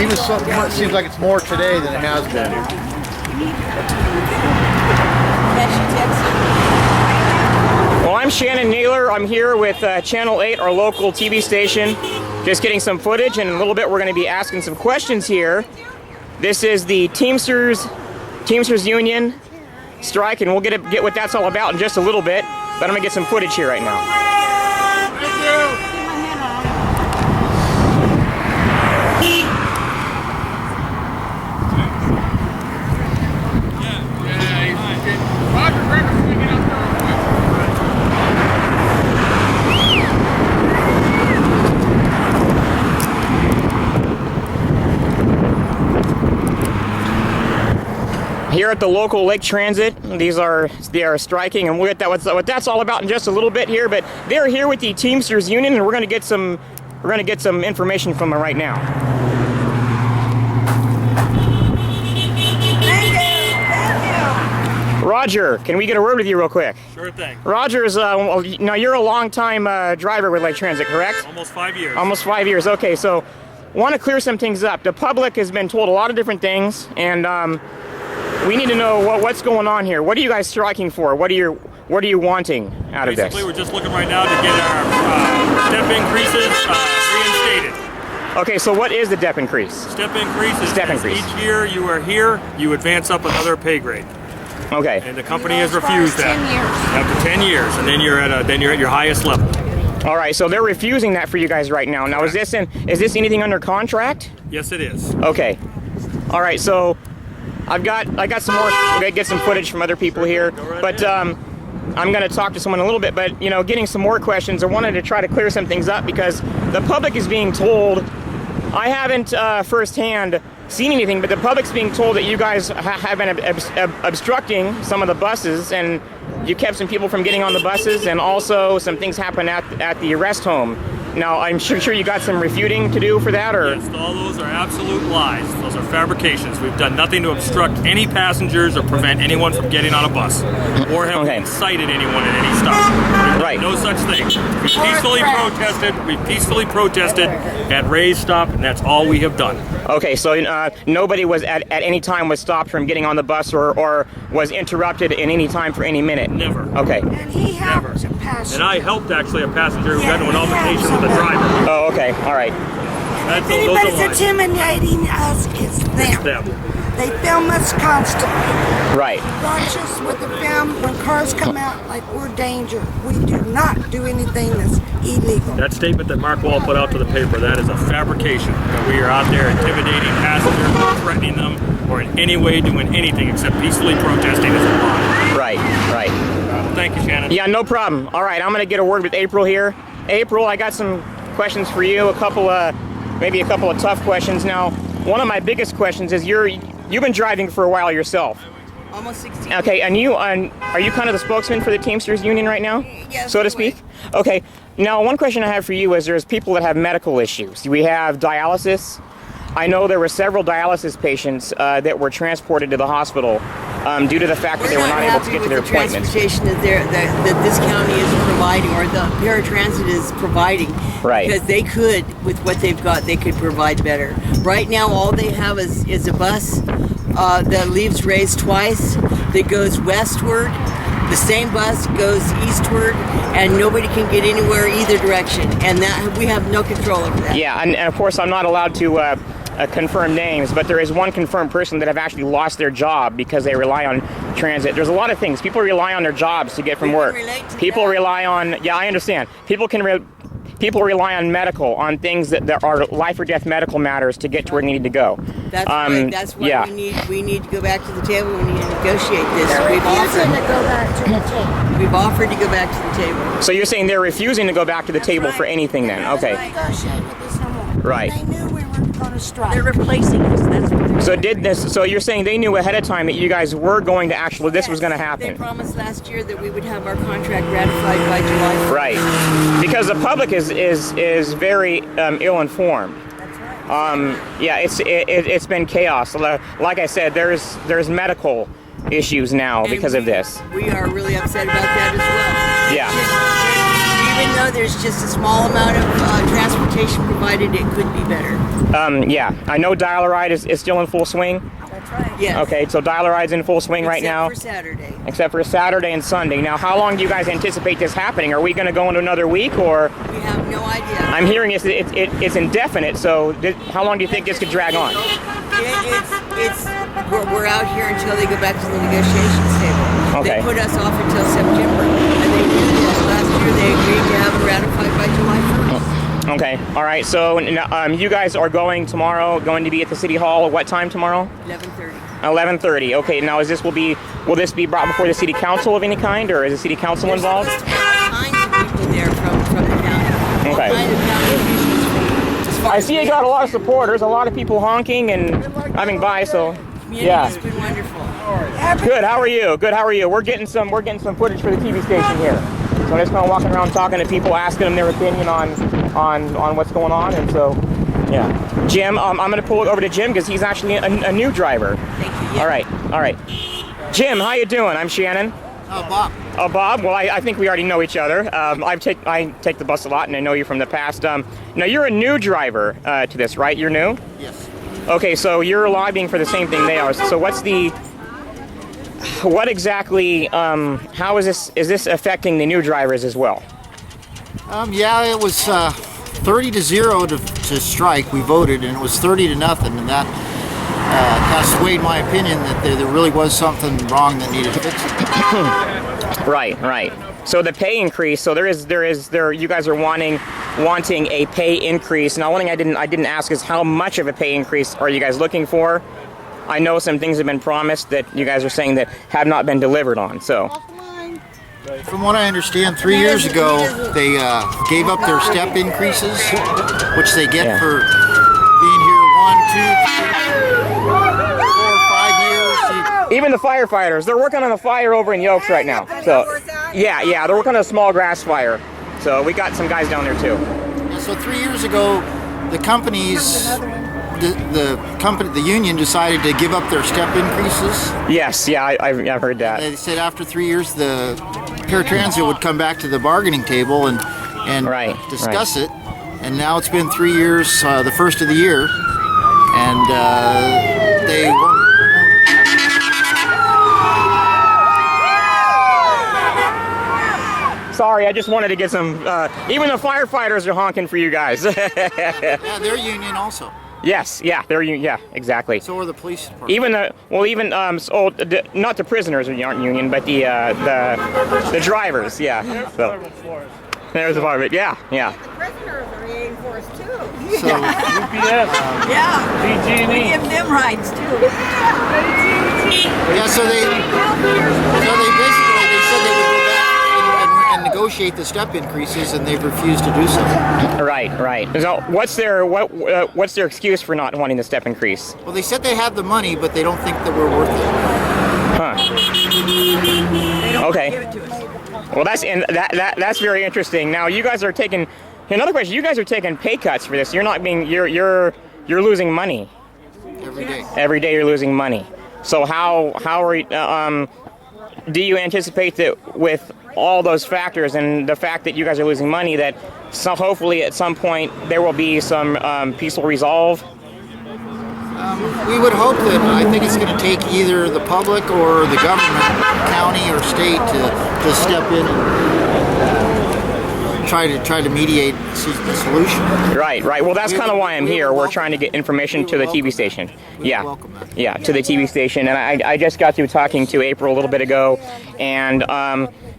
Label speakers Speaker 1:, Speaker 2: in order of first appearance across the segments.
Speaker 1: Even so, it seems like it's more today than it has been.
Speaker 2: Well, I'm Shannon Naylor. I'm here with Channel 8, our local TV station. Just getting some footage, and in a little bit we're going to be asking some questions here. This is the Teamsters Union strike, and we'll get what that's all about in just a little bit. But I'm going to get some footage here right now.
Speaker 1: Thank you.
Speaker 2: Here at the local Lake Transit, they are striking, and we'll get that what that's all about in just a little bit here. But they're here with the Teamsters Union, and we're going to get some information from them right now.
Speaker 3: Thank you.
Speaker 2: Roger, can we get a word with you real quick?
Speaker 4: Sure thing.
Speaker 2: Roger's now you're a long-time driver with Lake Transit, correct?
Speaker 4: Almost 5 years.
Speaker 2: Almost 5 years. Okay, so want to clear some things up. The public has been told a lot of different things, and we need to know what's going on here. What are you guys striking for? What are you wanting out of this?
Speaker 4: Basically, we're just looking right now to get our step increases reinstated.
Speaker 2: Okay, so what is the DEP increase?
Speaker 4: Step increase is
Speaker 2: Step increase.
Speaker 4: each year you are here, you advance up another pay grade.
Speaker 2: Okay.
Speaker 4: And the company has refused that.
Speaker 3: 10 years.
Speaker 4: After 10 years, and then you're at your highest level.
Speaker 2: All right, so they're refusing that for you guys right now. Now, is this anything under contract?
Speaker 4: Yes, it is.
Speaker 2: Okay. All right, so I got some more. We're gonna get some footage from other people here, but I'm going to talk to someone in a little bit. But getting some more questions. I wanted to try to clear some things up because the public is being told. I haven't firsthand seen anything, but the public's being told that you guys have been obstructing some of the buses, and you kept some people from getting on the buses, and also some things happened at the rest home. Now, I'm sure you got some refuting to do for that, or?
Speaker 4: Yes, all those are absolute lies. Those are fabrications. We've done nothing to obstruct any passengers or prevent anyone from getting on a bus, or have incited anyone at any stop.
Speaker 2: Right.
Speaker 4: No such thing. We peacefully protested at Ray's stop, and that's all we have done.
Speaker 2: Okay, so nobody was at any time was stopped from getting on the bus or was interrupted at any time for any minute?
Speaker 4: Never.
Speaker 2: Okay.
Speaker 3: And he helped a passenger.
Speaker 4: And I helped actually a passenger who got into an altercation with the driver.
Speaker 2: Oh, okay. All right.
Speaker 3: If anybody's intimidating us, it's them. They film us constantly.
Speaker 2: Right.
Speaker 3: Watch us with the film when cars come out like we're danger. We do not do anything that's illegal.
Speaker 4: That statement that Mark Wall put out to the paper, that is a fabrication. That we are out there intimidating passengers, or threatening them, or in any way doing anything except peacefully protesting as a law.
Speaker 2: Right.
Speaker 4: Thank you, Shannon.
Speaker 2: Yeah, no problem. All right, I'm going to get a word with April here. April, I got some questions for you. Maybe a couple of tough questions. Now, one of my biggest questions is you've been driving for a while yourself.
Speaker 3: Almost 16.
Speaker 2: Okay, and are you kind of the spokesman for the Teamsters Union right now?
Speaker 3: Yes,
Speaker 2: so to speak? Okay. Now, one question I have for you is there's people that have medical issues. We have dialysis. I know there were several dialysis patients that were transported to the hospital due to the fact that they were not able to get to their appointments.
Speaker 5: Transportation that this county is providing, or the paratransit is providing,
Speaker 2: right?
Speaker 5: Because they could, with what they've got, they could provide better. Right now, all they have is a bus that leaves Ray's twice, that goes westward. The same bus goes eastward, and nobody can get anywhere either direction, and that we have no control over that.
Speaker 2: Yeah, and of course I'm not allowed to confirm names, but there is one confirmed person that have actually lost their job because they rely on transit. There's a lot of things. People rely on their jobs to get from work. People rely on, yeah, I understand. People rely on medical, on things that are life or death medical matters to get to where they need to go.
Speaker 5: That's right. That's why we need to go back to the table. We need to negotiate this.
Speaker 3: They're refusing to go back to the table.
Speaker 5: We've offered to go back to the table.
Speaker 2: So you're saying they're refusing to go back to the table for anything then? Okay.
Speaker 3: Negotiate with us no more.
Speaker 2: Right.
Speaker 3: They knew we were going to strike.
Speaker 5: They're replacing us. That's what they're
Speaker 2: So you're saying they knew ahead of time that you guys were going to actually, this was going to
Speaker 5: They
Speaker 2: happen?
Speaker 5: promised last year that we would have our contract ratified by July 1st.
Speaker 2: Right. Because the public is very ill-informed.
Speaker 3: That's right.
Speaker 2: Yeah, it's been chaos. Like I said, there's medical issues now because of this.
Speaker 5: We are really upset about that as well.
Speaker 2: Yeah.
Speaker 5: Even though there's there's just a small amount of transportation provided, it could be better.
Speaker 2: Yeah, I know Dial-A-Ride is still in full swing.
Speaker 5: That's right. Yes.
Speaker 2: Okay, so Dial-A-Ride's in full swing right now.
Speaker 5: Except for Saturday.
Speaker 2: Except for Saturday and Sunday. Now, how long do you guys anticipate this happening? Are we going to go into another week, or?
Speaker 5: We have no idea.
Speaker 2: I'm hearing it's indefinite. So, how long do you think this could drag on?
Speaker 5: We're out here until they go back to the negotiations table.
Speaker 2: Okay.
Speaker 5: They put us off until September, and they did this last year. They agreed to have it ratified by July 1st.
Speaker 2: Okay. All right. So, you guys are going tomorrow. Going to be at the city hall at what time tomorrow?
Speaker 5: 11:30.
Speaker 2: 11:30. Okay. Now, will this be brought before the city council of any kind, or is the city council involved?
Speaker 5: There's all kinds of people there from the county.
Speaker 2: Okay.
Speaker 5: All kinds of county officials. As far
Speaker 2: I
Speaker 5: as
Speaker 2: see you got a lot of supporters, a lot of people honking and coming by. So,
Speaker 5: community
Speaker 2: yeah.
Speaker 5: has been wonderful.
Speaker 2: Good. How are you? Good. How are you? We're getting some footage for the TV station here. So I'm just kind of walking around talking to people, asking them their opinion on what's going on, and so yeah. Jim, I'm going to pull it over to Jim because he's actually a new driver.
Speaker 5: Thank you. Yeah.
Speaker 2: All right. Jim, how you doing? I'm Shannon.
Speaker 1: Oh, Bob.
Speaker 2: Oh, Bob. Well, I think we already know each other. I take the bus a lot, and I know you from the past. Now you're a new driver to this, right? You're new.
Speaker 1: Yes.
Speaker 2: Okay, so you're lobbying for the same thing they are. So what exactly, how is this affecting the new drivers as well?
Speaker 1: Yeah, it was 30-0 to strike. We voted, and it was 30-0, and that kind of swayed my opinion that there really was something wrong that needed fixing.
Speaker 2: Right. So the pay increase. So you guys are wanting a pay increase. Now, one thing I didn't ask is how much of a pay increase are you guys looking for? I know some things have been promised that you guys are saying that have not been delivered on. So,
Speaker 1: From what I understand, 3 years ago, they gave up their step increases, which they get for being here 1, 2, 3, 4, 5 years.
Speaker 2: even the firefighters, they're working on a fire over in Yokes right now. So, yeah, they're working on a small grass fire. So we got some guys down there too.
Speaker 1: And so 3 years ago, the companies, the union decided to give up their step increases.
Speaker 2: Yes, yeah, I've heard that.
Speaker 1: They said after 3 years, the paratransit would come back to the bargaining table and discuss it. And now it's been 3 years, the first of the year, and they won't.
Speaker 2: Sorry, I just wanted to get some. Even the firefighters are honking for you guys.
Speaker 1: Yeah, they're union also.
Speaker 2: Yes, yeah, exactly.
Speaker 1: So are the police department.
Speaker 2: Not the prisoners aren't union, but the drivers, yeah. So, there's the part of it, yeah.
Speaker 3: Prisoners are union for us too.
Speaker 1: So,
Speaker 6: UPS,
Speaker 5: Yeah.
Speaker 6: PG&E.
Speaker 5: We give them rights too.
Speaker 1: yeah, so they basically said they would go back and negotiate the step increases, and they've refused to do so.
Speaker 2: Right. So what's their excuse for not wanting the step increase?
Speaker 1: Well, they said they have the money, but they don't think that we're worth it.
Speaker 2: Okay. Well, that's very interesting. Now you guys are taking. Another question: you guys are taking pay cuts for this. You're not being. You're losing money.
Speaker 1: Every day.
Speaker 2: Every day you're losing money. So how are do you anticipate that with all those factors and the fact that you guys are losing money, that hopefully at some point there will be some peaceful resolve?
Speaker 1: We would hope that. I think it's going to take either the public or the government, county or state, to step in and try to mediate the solution.
Speaker 2: Right. Well, that's kind of why I'm here. We're trying to get information to the TV station. Yeah, to the TV station. And I just got through talking to April a little bit ago, and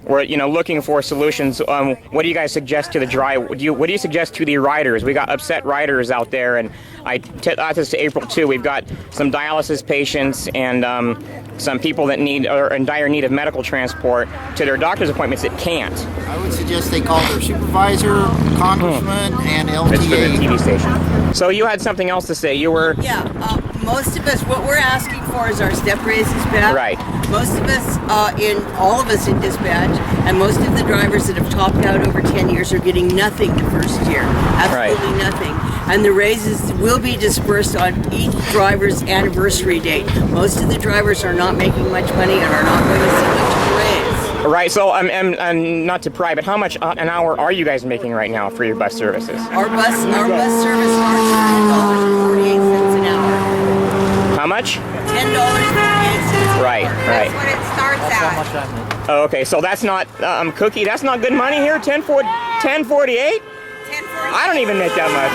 Speaker 2: we're looking for solutions. What do you guys suggest to the what do you suggest to the riders? We got upset riders out there, and I taught this to April too. We've got some dialysis patients and some people that are in dire need of medical transport to their doctor's appointments that can't.
Speaker 1: I would suggest they call their supervisor, congressman, and LTA.
Speaker 2: It's for the TV station. So you had something else to say. You were.
Speaker 5: Yeah, most of us, what we're asking for is our step raises back.
Speaker 2: Right.
Speaker 5: Most of us, all of us in dispatch, and most of the drivers that have topped out over 10 years are getting nothing the first year. Absolutely nothing. And the raises will be dispersed on each driver's anniversary date. Most of the drivers are not making much money and are not going to see much of a raise.
Speaker 2: Right. So I'm not to pry, but how much an hour are you guys making right now for your bus services?
Speaker 5: Our bus service starts at $10.48 an hour.
Speaker 2: How much?
Speaker 5: $10.48.
Speaker 2: Right. Right.
Speaker 6: That's what it starts at.
Speaker 2: Oh, okay. So that's not Cookie. That's not good money here. 10.48.
Speaker 6: 10:48.
Speaker 2: I don't even make that much.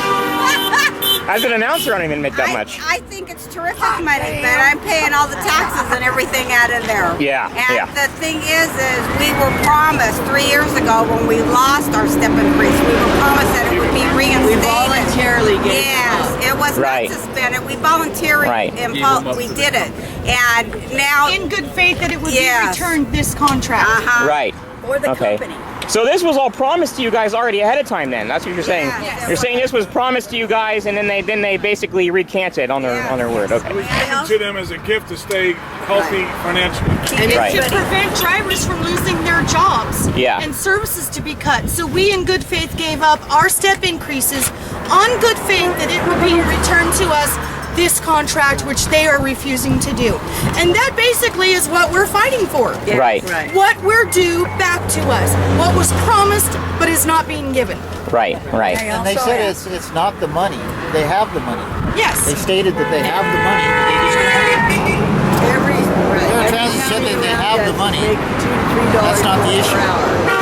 Speaker 2: As an announcer, I don't even make that much.
Speaker 6: I think it's terrific money, but I'm paying all the taxes and everything out of there.
Speaker 2: Yeah,
Speaker 6: And
Speaker 2: yeah.
Speaker 6: the thing is we were promised 3 years ago when we lost our step increase, we were promised that it would be
Speaker 5: We
Speaker 6: reinstated.
Speaker 5: voluntarily gave it
Speaker 6: Yes,
Speaker 5: up.
Speaker 6: it was
Speaker 2: Right.
Speaker 6: not suspended. We voluntarily
Speaker 2: Right.
Speaker 6: we did it, and now
Speaker 7: in good faith that it would
Speaker 6: Yes.
Speaker 7: be returned this contract.
Speaker 2: Right.
Speaker 5: Or the
Speaker 2: Okay.
Speaker 5: company.
Speaker 2: So this was all promised to you guys already ahead of time. Then that's what you're saying.
Speaker 6: Yes.
Speaker 2: You're saying this was promised to you guys, and then they basically recanted on their word. Okay.
Speaker 8: Given to them as a gift to stay healthy financially.
Speaker 5: And
Speaker 2: Right.
Speaker 7: To prevent drivers from losing their jobs
Speaker 2: Yeah.
Speaker 7: and services to be cut. So we in good faith gave up our step increases on good faith that it would be returned to us this contract, which they are refusing to do. And that basically is what we're fighting for.
Speaker 2: Right.
Speaker 5: Right.
Speaker 7: What we're due back to us. What was promised but is not being given.
Speaker 2: Right. Right.
Speaker 1: And they said it's not the money. They have the money. They
Speaker 7: Yes.
Speaker 1: stated that they have the money. They just don't have it. Air Transit said that they have the money. That's not the issue.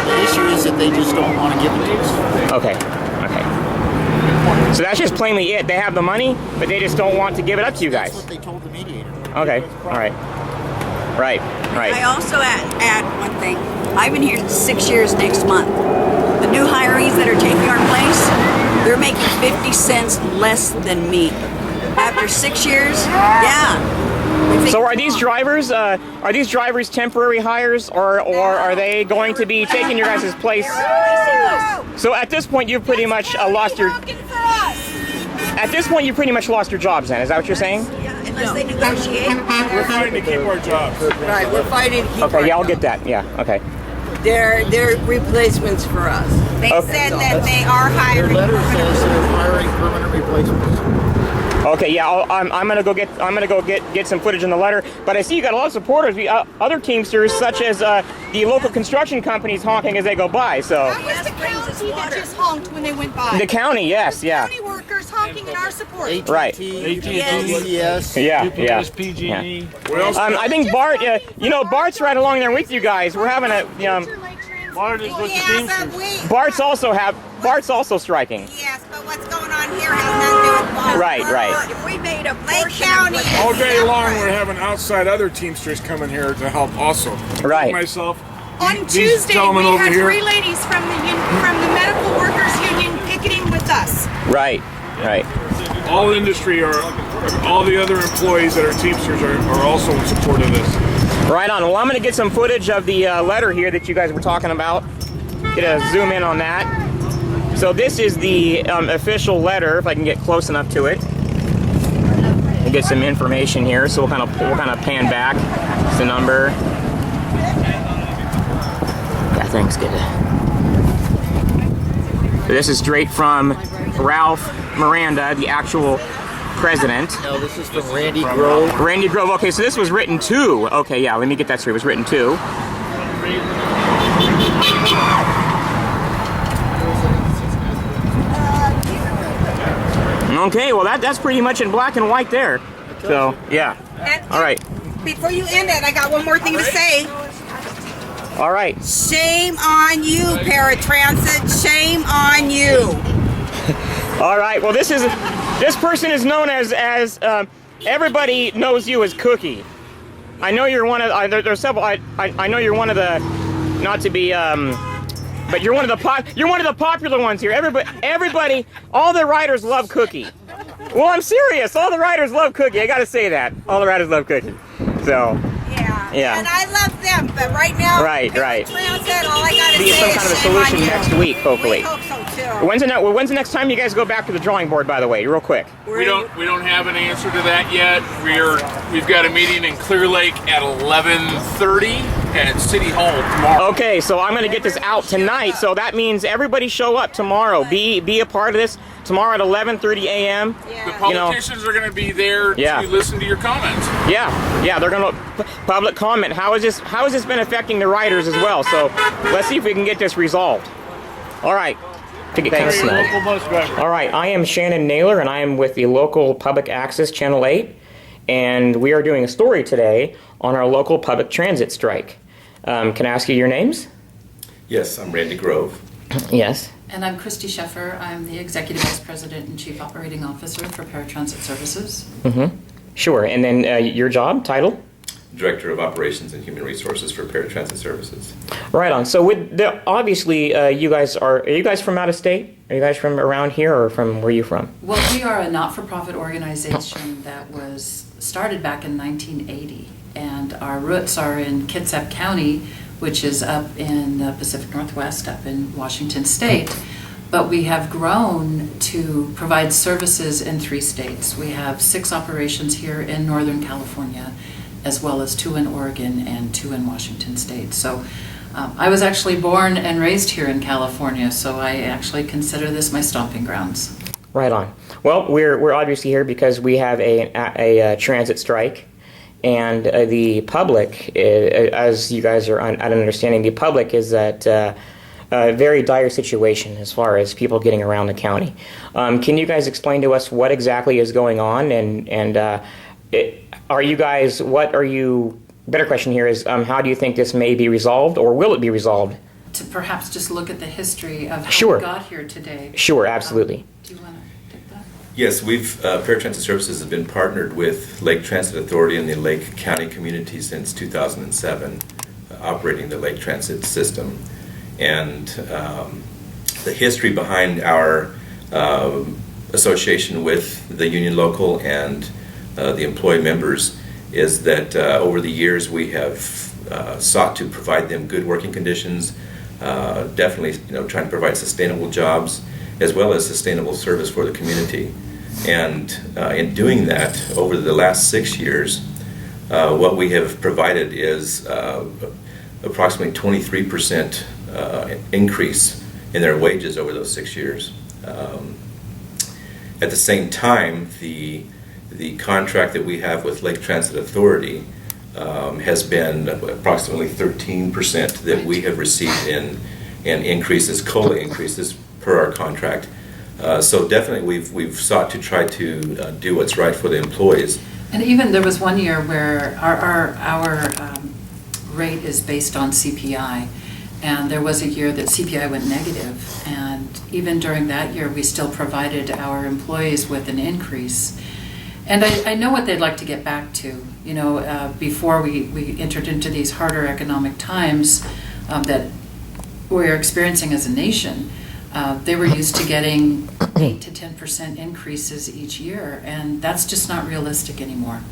Speaker 1: The issue is that they just don't want to give it to us.
Speaker 2: Okay. Okay. So that's just plainly it. They have the money, but they just don't want to give it up to you
Speaker 1: That's
Speaker 2: guys.
Speaker 1: what they told the mediator.
Speaker 2: Okay. All right. Right.
Speaker 9: I
Speaker 2: Right.
Speaker 9: also add one thing. I've been here 6 years next month. The new hirees that are taking our place, they're making 50 cents less than me. After 6 years, yeah. We think-
Speaker 2: So are these drivers temporary hires, or are they going to be taking your guys' place? So at this point, you've pretty much lost your. At this point, you pretty much lost your jobs. Then is that what you're saying?
Speaker 9: Unless they negotiate.
Speaker 8: We're trying to keep our jobs.
Speaker 5: Right, we're fighting to keep our
Speaker 2: Okay. Yeah, I'll
Speaker 5: jobs.
Speaker 2: get that. Yeah. Okay.
Speaker 5: They're replacements for us.
Speaker 6: they
Speaker 2: Okay.
Speaker 6: said that they are
Speaker 1: Their
Speaker 6: hiring.
Speaker 1: letter says they're hiring permanent replacements.
Speaker 2: Okay, yeah, I'm gonna go get some footage in the letter. But I see you got a lot of supporters. Other Teamsters, such as the local construction companies, honking as they go by. So
Speaker 7: That was the county that just honked when they went by.
Speaker 2: the county, yes, yeah,
Speaker 7: County workers honking in our support.
Speaker 1: AT&T,
Speaker 2: Right.
Speaker 1: UPS.
Speaker 2: yeah, yeah.
Speaker 4: PG&E.
Speaker 8: What else?
Speaker 2: I think Bart, Bart's right along there with you guys. We're having a,
Speaker 4: Bart is with the
Speaker 6: Yeah,
Speaker 4: Teamsters.
Speaker 6: but
Speaker 2: Bart's also striking.
Speaker 6: yes, but what's going on here has nothing to do with Boston.
Speaker 2: Right, right.
Speaker 9: If we made a
Speaker 6: Lake
Speaker 9: portion
Speaker 6: County.
Speaker 9: of what
Speaker 8: All day long, we're having outside other Teamsters coming here to help also.
Speaker 2: Right.
Speaker 8: Myself.
Speaker 7: On
Speaker 8: these
Speaker 7: Tuesday,
Speaker 8: gentlemen
Speaker 7: we
Speaker 8: over
Speaker 7: had
Speaker 8: here.
Speaker 7: 3 ladies from the Medical Workers Union picketing with us.
Speaker 2: Right, right.
Speaker 8: All industry or all the other employees that are Teamsters are also in support of this.
Speaker 2: Right on. Well, I'm going to get some footage of the letter here that you guys were talking about. Get a zoom in on that. So this is the official letter. If I can get close enough to it, and get some information here. So we'll kind of pan back. It's the number. That thing's good. So this is straight from Ralph Miranda, the actual president.
Speaker 1: No, this is from Randy Grove.
Speaker 2: Randy Grove. Okay, so this was written to. Okay, yeah, let me get that straight. It was written to. Okay, well that's pretty much in black and white there. So yeah.
Speaker 6: And
Speaker 2: All right.
Speaker 6: before you end it, I got one more thing to say.
Speaker 2: All right.
Speaker 6: Shame on you, paratransit. Shame on you.
Speaker 2: All right. Well, this person is known as everybody knows you as Cookie. I know you're one of there's several. I know you're one of the, not to be but you're one of the popular ones here. Everybody, all the riders love Cookie. Well, I'm serious. All the riders love Cookie. I got to say that. All the riders love Cookie. So.
Speaker 6: Yeah.
Speaker 2: Yeah.
Speaker 6: And I love them, but right now,
Speaker 2: Right.
Speaker 6: Transit, all I gotta
Speaker 2: Be
Speaker 6: say
Speaker 2: some
Speaker 6: is
Speaker 2: kind of a
Speaker 6: shame on
Speaker 2: solution
Speaker 6: you.
Speaker 2: next week, hopefully.
Speaker 6: We hope so too.
Speaker 2: When's the next time you guys go back to the drawing board, by the way, real quick?
Speaker 8: We don't have an answer to that yet. We've got a meeting in Clear Lake at 11:30 at City Hall tomorrow.
Speaker 2: Okay, so I'm going to get this out tonight, so that means everybody show up tomorrow. Be a part of this tomorrow at 11:30 a.m.
Speaker 8: The politicians are going to be there to listen to your comments.
Speaker 2: Yeah, they're going to public comment. How has this been affecting the riders as well? So let's see if we can get this resolved. All right. To get kind of snug. All right, I am Shannon Naylor, and I am with the local public access Channel 8, and we are doing a story today on our local public transit strike. Can I ask you your names?
Speaker 10: Yes, I'm Randy Grove.
Speaker 2: Yes.
Speaker 11: And I'm Christy Sheffer. I'm the Executive Vice President and Chief Operating Officer for Paratransit Services.
Speaker 2: Mm-hmm. Sure, and then your job, title?
Speaker 10: Director of Operations and Human Resources for Paratransit Services.
Speaker 2: Right on. So obviously, you guys are you guys from out of state? Are you guys from around here, or from where are you from?
Speaker 11: Well, we are a not-for-profit organization that was started back in 1980, and our roots are in Kitsap County, which is up in the Pacific Northwest, up in Washington State. But we have grown to provide services in 3 states. We have 6 operations here in Northern California, as well as 2 in Oregon and 2 in Washington State. So I was actually born and raised here in California, so I actually consider this my stomping grounds.
Speaker 2: Right on. Well, we're obviously here because we have a transit strike, and the public, as you guys are at an understanding, the public is at a very dire situation as far as people getting around the county. Can you guys explain to us what exactly is going on, and are you guys, better question here is, how do you think this may be resolved, or will it be resolved?
Speaker 11: To perhaps just look at the history of how we got here today.
Speaker 2: Sure, absolutely.
Speaker 11: Do you want to take that?
Speaker 10: Yes, Paratransit Services has been partnered with Lake Transit Authority and the Lake County community since 2007, operating the Lake Transit system. And the history behind our association with the Union Local and the employee members is that over the years we have sought to provide them good working conditions, definitely trying to provide sustainable jobs as well as sustainable service for the community. And in doing that, over the last 6 years, what we have provided is approximately 23% increase in their wages over those 6 years. At the same time, the contract that we have with Lake Transit Authority has been approximately 13% that we have received in increases, COLA increases per our contract. So definitely we've sought to try to do what's right for the employees.
Speaker 11: And even there was one year where our rate is based on CPI, and there was a year that CPI went negative, and even during that year we still provided our employees with an increase. And I know what they'd like to get back to. Before we entered into these harder economic times that we're experiencing as a nation, they were used to getting 8 to 10% increases each year, and that's just not realistic anymore.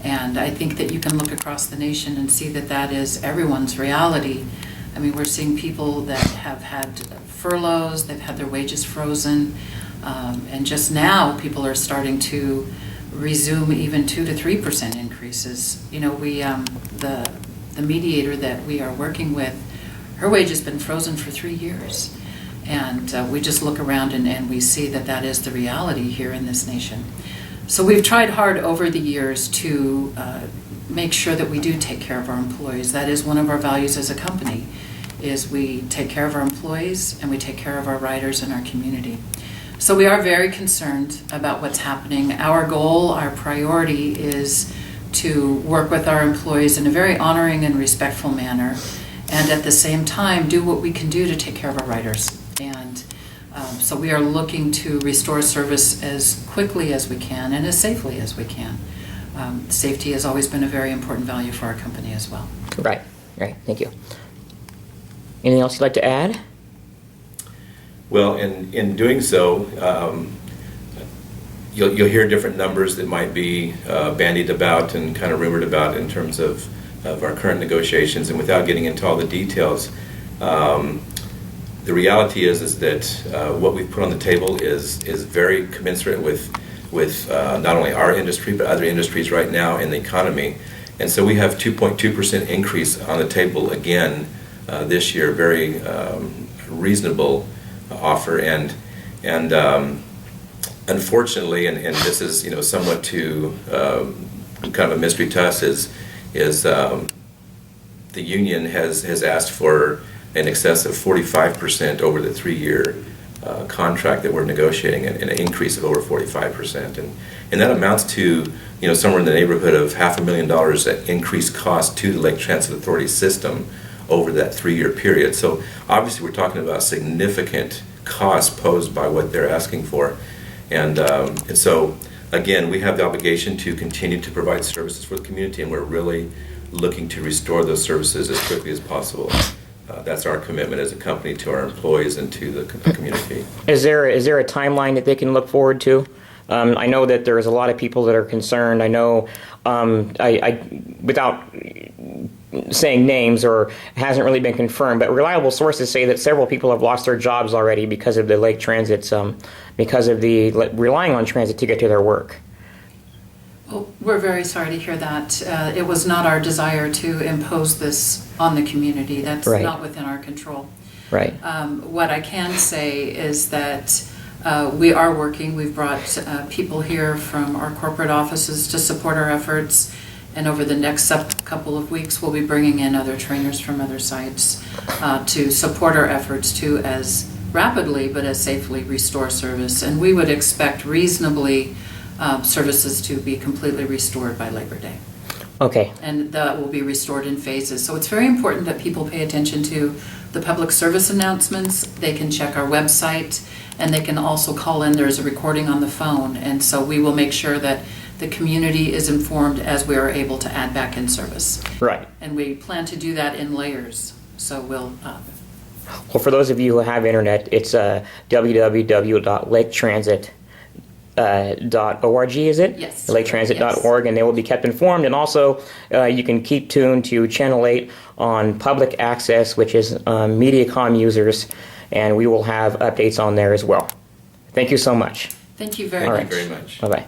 Speaker 11: And I think that you can look across the nation and see that that is everyone's reality. I mean, we're seeing people that have had furloughs, they've had their wages frozen, and just now people are starting to resume even 2 to 3% increases. The mediator that we are working with, her wage has been frozen for 3 years. And we just look around and we see that that is the reality here in this nation. So we've tried hard over the years to make sure that we do take care of our employees. That is one of our values as a company, is we take care of our employees and we take care of our riders and our community. So we are very concerned about what's happening. Our goal, our priority is to work with our employees in a very honoring and respectful manner, and at the same time do what we can do to take care of our riders. And so we are looking to restore service as quickly as we can and as safely as we can. Safety has always been a very important value for our company as well.
Speaker 2: Right, thank you. Anything else you'd like to add?
Speaker 10: Well, in doing so, you'll hear different numbers that might be bandied about and kind of rumored about in terms of our current negotiations. And without getting into all the details, the reality is that what we've put on the table is very commensurate with not only our industry but other industries right now in the economy. And so we have 2.2% increase on the table again this year, very reasonable offer. And unfortunately, and this is somewhat to kind of a mystery to us, is the union has asked for in excess of 45% over the 3-year contract that we're negotiating, and an increase of over 45%, and that amounts to somewhere in the neighborhood of $500,000 that increased cost to the Lake Transit Authority system over that 3-year period. So obviously we're talking about significant costs posed by what they're asking for, and so again, we have the obligation to continue to provide services for the community, and we're really looking to restore those services as quickly as possible. That's our commitment as a company to our employees and to the community.
Speaker 2: Is there a timeline that they can look forward to? I know that there's a lot of people that are concerned. I know, without saying names, or hasn't really been confirmed, but reliable sources say that several people have lost their jobs already because of the Lake Transit's, because of the relying on transit to get to their work.
Speaker 11: Well, we're very sorry to hear that. It was not our desire to impose this on the community. That's
Speaker 2: Right.
Speaker 11: not within our control.
Speaker 2: Right.
Speaker 11: What I can say is that we are working. We've brought people here from our corporate offices to support our efforts, and over the next couple of weeks we'll be bringing in other trainers from other sites to support our efforts to as rapidly but as safely restore service. And we would expect reasonably services to be completely restored by Labor Day.
Speaker 2: Okay.
Speaker 11: And that will be restored in phases. So it's very important that people pay attention to the public service announcements. They can check our website, and they can also call in. There's a recording on the phone, and so we will make sure that the community is informed as we are able to add back in service.
Speaker 2: Right.
Speaker 11: And we plan to do that in layers. So we'll
Speaker 2: Well, for those of you who have internet, it's www.laketransit.org, is it?
Speaker 11: Yes.
Speaker 2: LakeTransit.org, and they will be kept informed. And also, you can keep tuned to Channel 8 on public access, which is Mediacom users, and we will have updates on there as well. Thank you so much.
Speaker 11: Thank you very
Speaker 2: All
Speaker 11: much.
Speaker 2: right.
Speaker 10: Thank you very much.
Speaker 2: Bye-bye.